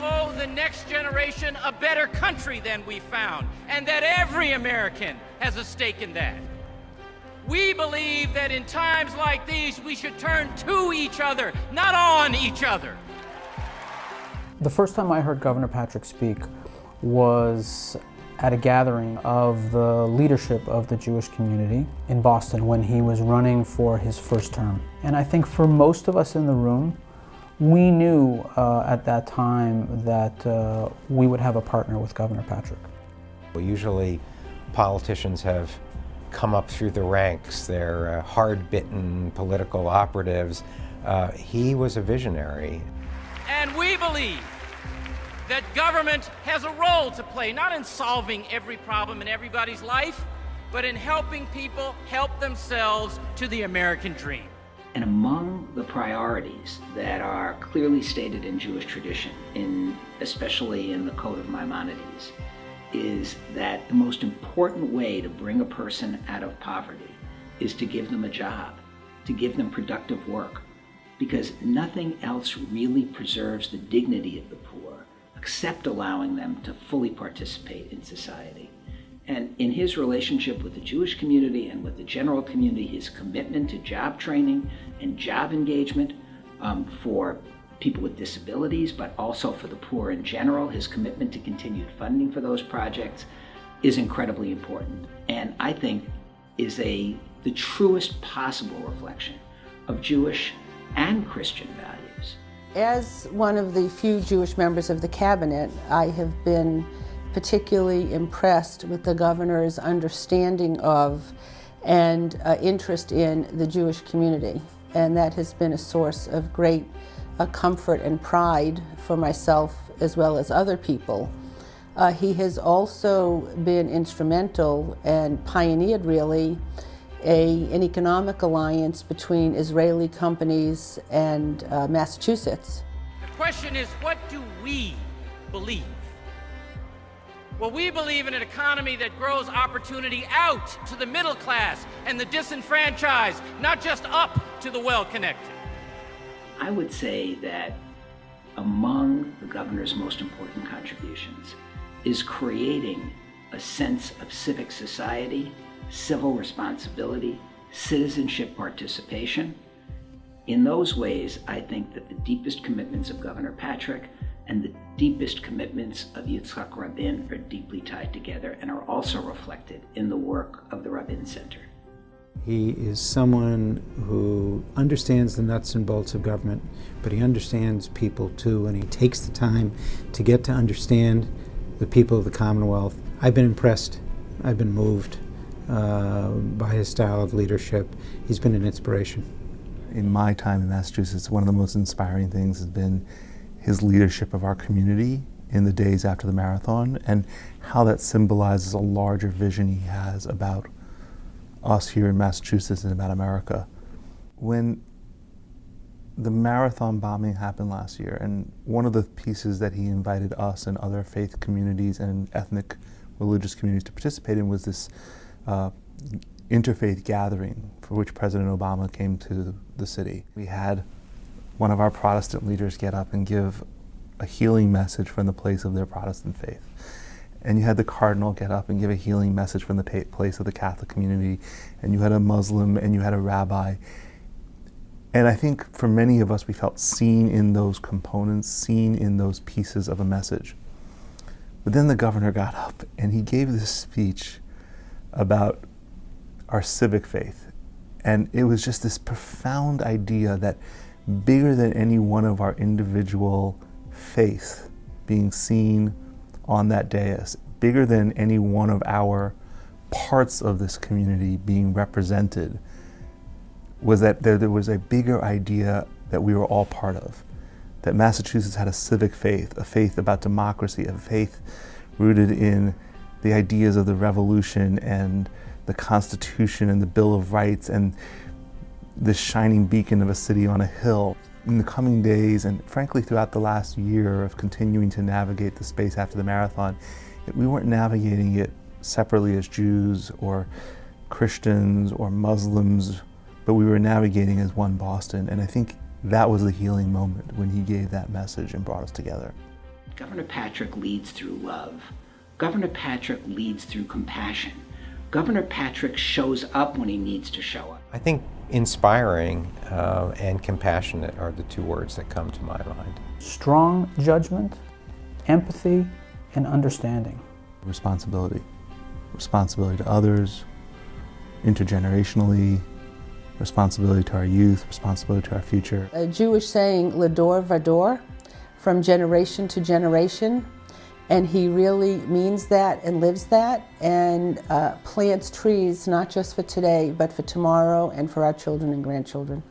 owe the next generation a better country than we found, and that every American has a stake in that. We believe that in times like these, we should turn to each other, not on each other. The first time I heard Governor Patrick speak was at a gathering of the leadership of the Jewish community in Boston when he was running for his first term. And I think for most of us in the room, we knew at that time that we would have a partner with Governor Patrick. Well, usually politicians have come up through the ranks. They're hard-bitten political operatives. He was a visionary. And we believe that government has a role to play, not in solving every problem in everybody's life, but in helping people help themselves to the American dream. And among the priorities that are clearly stated in Jewish tradition, especially in the Code of Maimonides, is that the most important way to bring a person out of poverty is to give them a job, to give them productive work, because nothing else really preserves the dignity of the poor except allowing them to fully participate in society. And in his relationship with the Jewish community and with the general community, his commitment to job training and job engagement for people with disabilities, but also for the poor in general, his commitment to continued funding for those projects is incredibly important. And I think is the truest possible reflection of Jewish and Christian values. As one of the few Jewish members of the cabinet, I have been particularly impressed with the governor's understanding of and interest in the Jewish community. And that has been a source of great comfort and pride for myself as well as other people. He has also been instrumental and pioneered really an economic alliance between Israeli companies and Massachusetts. The question is, what do we believe? Well, we believe in an economy that grows opportunity out to the middle class and the disenfranchised, not just up to the well-connected. I would say that among the governor's most important contributions is creating a sense of civic society, civil responsibility, citizenship participation. In those ways, I think that the deepest commitments of Governor Patrick and the deepest commitments of Yitzhak Rabin are deeply tied together and are also reflected in the work of the Rabin Center. He is someone who understands the nuts and bolts of government, but he understands people too, and he takes the time to get to understand the people of the Commonwealth. I've been impressed, I've been moved by his style of leadership. He's been an inspiration. In my time in Massachusetts, one of the most inspiring things has been his leadership of our community in the days after the marathon, and how that symbolizes a larger vision he has about us here in Massachusetts and about America. When the marathon bombing happened last year, and one of the pieces that he invited us and other faith communities and ethnic religious communities to participate in was this interfaith gathering for which President Obama came to the city. We had one of our Protestant leaders get up and give a healing message from the place of their Protestant faith. And you had the cardinal get up and give a healing message from the place of the Catholic community. And you had a Muslim and you had a rabbi. And I think for many of us, we felt seen in those components, seen in those pieces of a message. But then the governor got up and he gave this speech about our civic faith. And it was just this profound idea that bigger than any one of our individual faith being seen on that dais, bigger than any one of our parts of this community being represented, was that there was a bigger idea that we were all part of. That Massachusetts had a civic faith, a faith about democracy, a faith rooted in the ideas of the Revolution and the Constitution and the Bill of Rights and this shining beacon of a city on a hill. In the coming days, and frankly throughout the last year of continuing to navigate the space after the marathon, we weren't navigating it separately as Jews or Christians or Muslims, but we were navigating as one Boston. And I think that was the healing moment when he gave that message and brought us together. Governor Patrick leads through love. Governor Patrick leads through compassion. Governor Patrick shows up when he needs to show up. I think inspiring and compassionate are the two words that come to my mind. Strong judgment, empathy, and understanding. Responsibility. Responsibility to others, intergenerationally, responsibility to our youth, responsibility to our future. A Jewish saying, Lador Vador, from generation to generation, and he really means that and lives that, and plants trees not just for today, but for tomorrow and for our children and grandchildren.